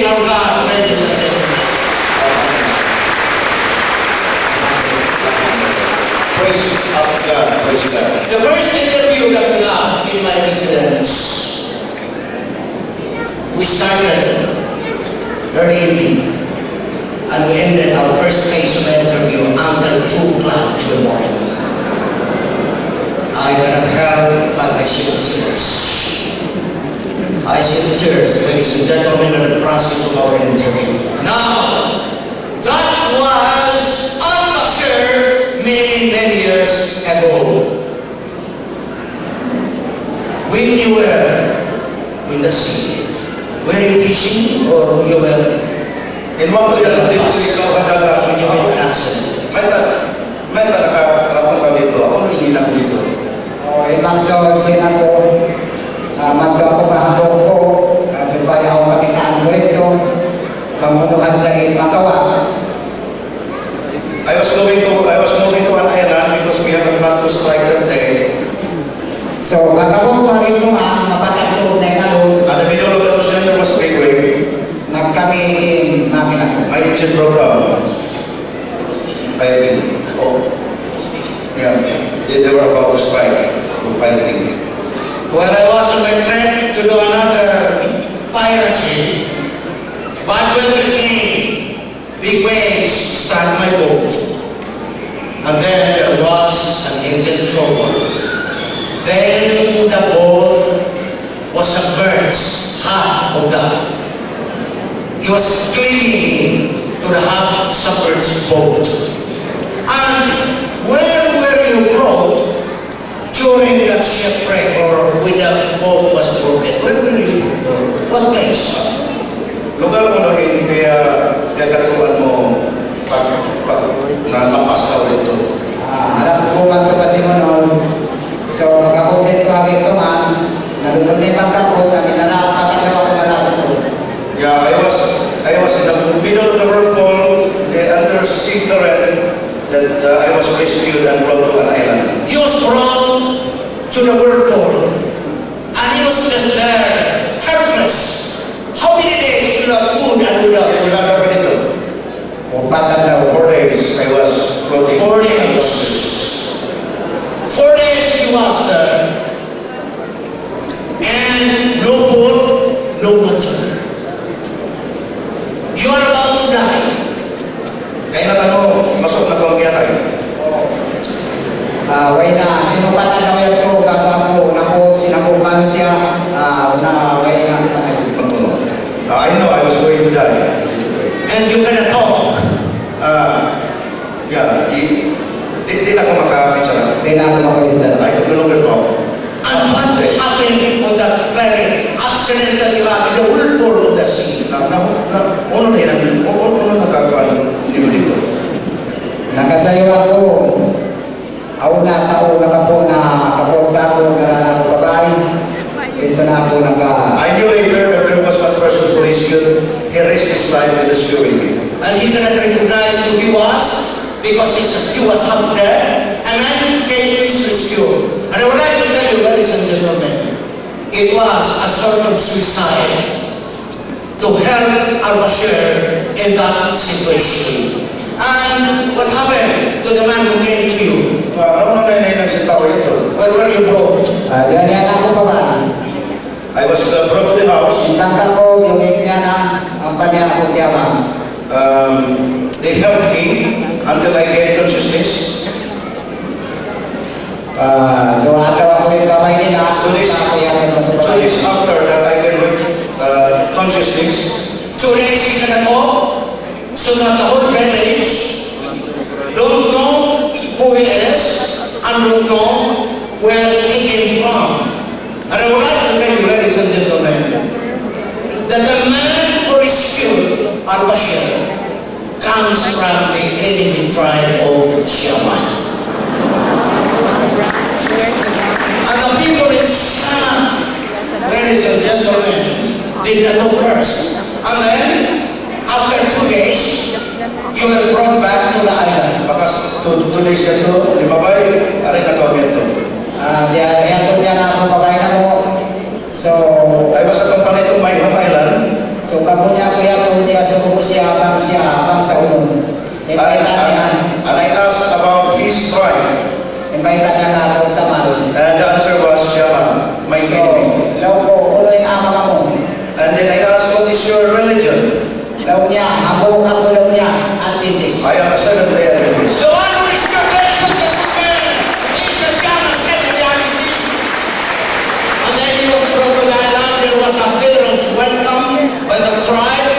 our God, ladies and gentlemen. Praise God, praise God. The first interview that we had in my residence, we started early evening, and we ended our first phase of interview until 2 o'clock in the morning. I cannot help but I shed tears. I shed tears, ladies and gentlemen, in the process of our interview. Now, that was Al-Bashir many years ago. When you were in the sea, were you fishing or you were In waktu yang diberi kau adalah when you made an accident? Mereka nakarating kami ito. Ako nililang dito. Imang sinan ko, magpapahapon ko, supaya ako makitaan ko ito, mamunuhan sa matawa. I was moving to an island because we have a plan to strike that day. So, magkabong ko rin mo mapasang loob na yung alon, And in the middle of the ocean there was a big wave. nagkami namin ako. My engine broke down. Piloting. Oh. Yeah. They were about to strike. Piloting. When I was on my trip to do another piracy, bad weather came, big waves struck my boat, and then there was an engine trouble. Then the boat was submerged, half of that. He was clinging to the half-submerged boat. And where were you brought during that shipwreck or when the boat was broken? Where were you brought? What place? Lugar mo na kaya katuan mo pag nalapas ka ulit ito. Alam ko man ito kasi mo noon. So, magkakupit ko ang ito man, nalululipan ka po sa minalapatan na ako malasa sa ulo. Yeah, I was in the middle of the whirlpool, the undersea current, that I was rescued and brought to an island. He was brought to the whirlpool, and he was just there, helpless. How many days without food and without Wala na pinito. Upatan daw. 4 days I was floating. 4 days. 4 days he was there, and no food, no water. You are about to die. Kaya natanong, masok na kong kiyatay. Way na, sinupatan daw yan ito, gago ako, naku, sinakupan siya, way na, I know I was going to die. And you cannot talk. Yeah, di na ako makakitsara. Hindi na ako makabisa. I could no longer talk. And what happened on that very accident that you had in the whirlpool of the sea? Uno nakakaano dito. Nakasayo ako, na tao na kapunta ko, naralan ko babae. Ito na ako I knew later that there was one person who rescued. He risked his life in rescuing me. And he cannot recognize who he was because he was up there. And then came to his rescue. And I would like to tell you, ladies and gentlemen, it was a sort of suicide to help Al-Bashir in that situation. And what happened to the man who came to you? Ano na lang si tao ito? Where were you brought? Ganyan ako pa ba? I was brought to the house. Sintangka ko, yung iknya na, ang panya ako tiyama. They helped me until I gained consciousness. Doon ako rin kamay nila. 2 days after that I gained consciousness. 2 days he cannot talk, so that the whole family don't know who he is and don't know where he came from. And I would like to tell you, ladies and gentlemen, that the man who rescued Al-Bashir comes from the enemy tribe of Shaman. And the people in Sham, ladies and gentlemen, did not know first. And then, after 2 days, you were brought back to the island. Bakas 2 days ago, limabay, aray na kami ito. Yan na ako babae na mo. So, I was accompanied to my home island. So kagunya ko yan niya sa kubo siya abang sa unong. And I asked about his tribe. Invita niya nga sa mal. And the answer was Yama, my So, enemy. law ko, uloy ang ama mo. And then I asked, what is your religion? Law niya, habo ka po law niya, Adventist. I am a Seventh-day Adventist. The one who is converted to the man is the Shaman, Seventh-day Adventist. And then he was brought to the island. There was a generous welcome by the tribe,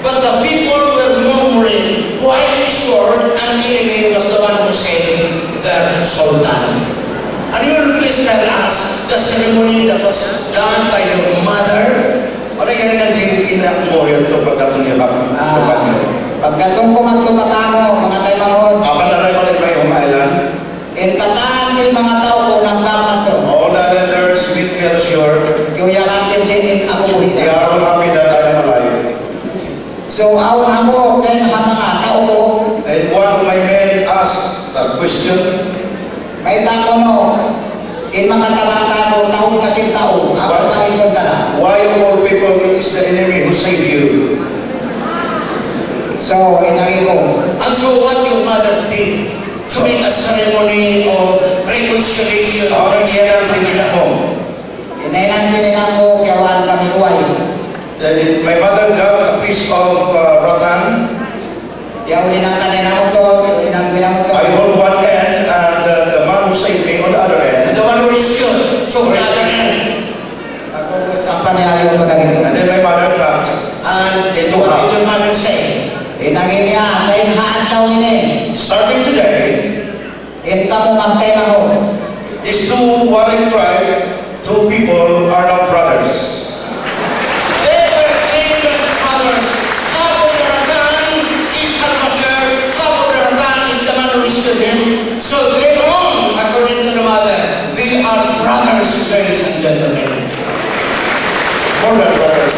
but the people were murmuring, why this word? And the enemy was the one who said, their Sultan. And you will please tell us the ceremony that was done by your mother. Ano yung nga inak mo yung ito pagkatong yakap? Pagkatong kumatupakano, mga tayo mahod, Apa na rin mo rin may island? intataan sin mga tao ko ng kamat ko. All the letters meet me at the shore. Yuyakan sin ako buhit. They are all happy that I am alive. So, awang hamo, kaya ng mga tao ko, And one of my men asked a question. may tako no, in mga tabata ko, taon kasi tao, ako pa ito tala. Why of all people it is the enemy who saved you? So, inangin ko, And so what your mother did to make a ceremony of reconciliation. Ako nang siya sa inak mo. inailan sinilang ko, kawan kami kuway. My mother got a piece of rattan. Yaw din ang kanina mo to, inang ginamot I to. hold one end and the man who saved me on the other end. And the one who rescued took the other end. Pagkubos ang panayari ko And na then my mother cut. And then what did your mother say? inangin niya, kain haan taon ini. Starting today, In kamo mantay mo. these two warring tribe, two people are now brothers. They were claimed as brothers. Half of the Ratan is Al-Bashir, half of the Ratan is the man who rescued him. So they own, according to the mother, they are brothers, ladies and gentlemen. More than brothers.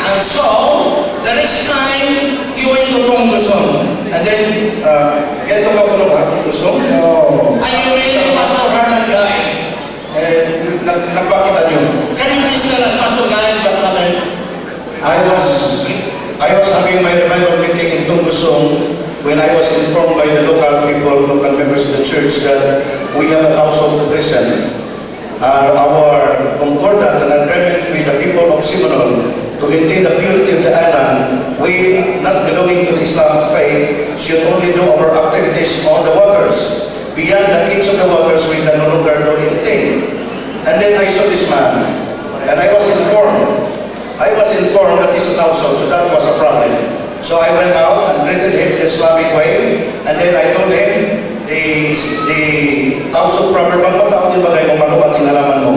And so, the next time you went to Tongguson, And then, get to Kapuno gusto. So, and you really to Pastor Hernan Guy, Nagpakita nyo. can you please tell us, Pastor Guy, what happened? I was having my revival meeting in Tunggusong when I was informed by the local people, local members of the church that we have a house of present. Our concordant and agreement with the people of Simonol to maintain the purity of the island, we, not belonging to the Islamic faith, should only do our activities on the waters. Beyond the edge of the waters, we can no longer do anything. And then I saw this man, and I was informed that he's a Tauso, so that was a problem. So I went out and greeted him the Islamic way, and then I told him, the Tauso proper bang tao din bagay mo maluwag inalaman mo.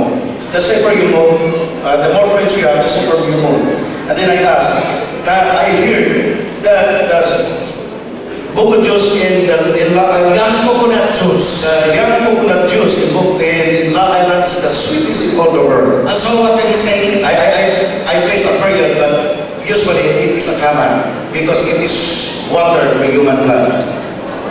The safer you move, the more friends you have, the safer you move. And then I asked, can I hear that the Buko juice in La Island, Young coconut juice. young coconut juice in La Island is the sweetest in all the world. And so what did he say? I place a prayer, but usually it is a common because it is water by human blood.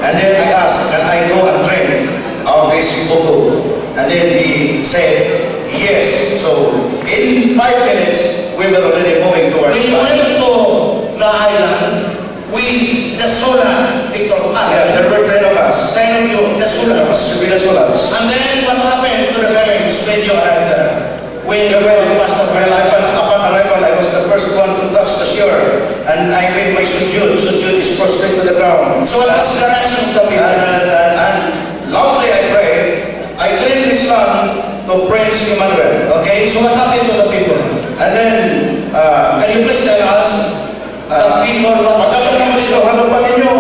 And then I asked, can I go and drink of this buko? And then he said, yes. So in 5 minutes, we were already moving towards When you went to the island, with the solar, Victor Yeah, there were 10 of us. 10 of you, the solar. Venezuelans. And then what happened to the village when you arrived there? When you went to Pastor Well, upon arrival, I was the first one to touch the shore. And I made my sujood. Sujood is prostrate to the ground. So what was the reaction of the people? And loudly I prayed. I claimed Islam to Prince Emmanuel. Okay, so what happened to the people? And then, Can you please tell us the people what pagkatapos naman siya, ano pa ninyo,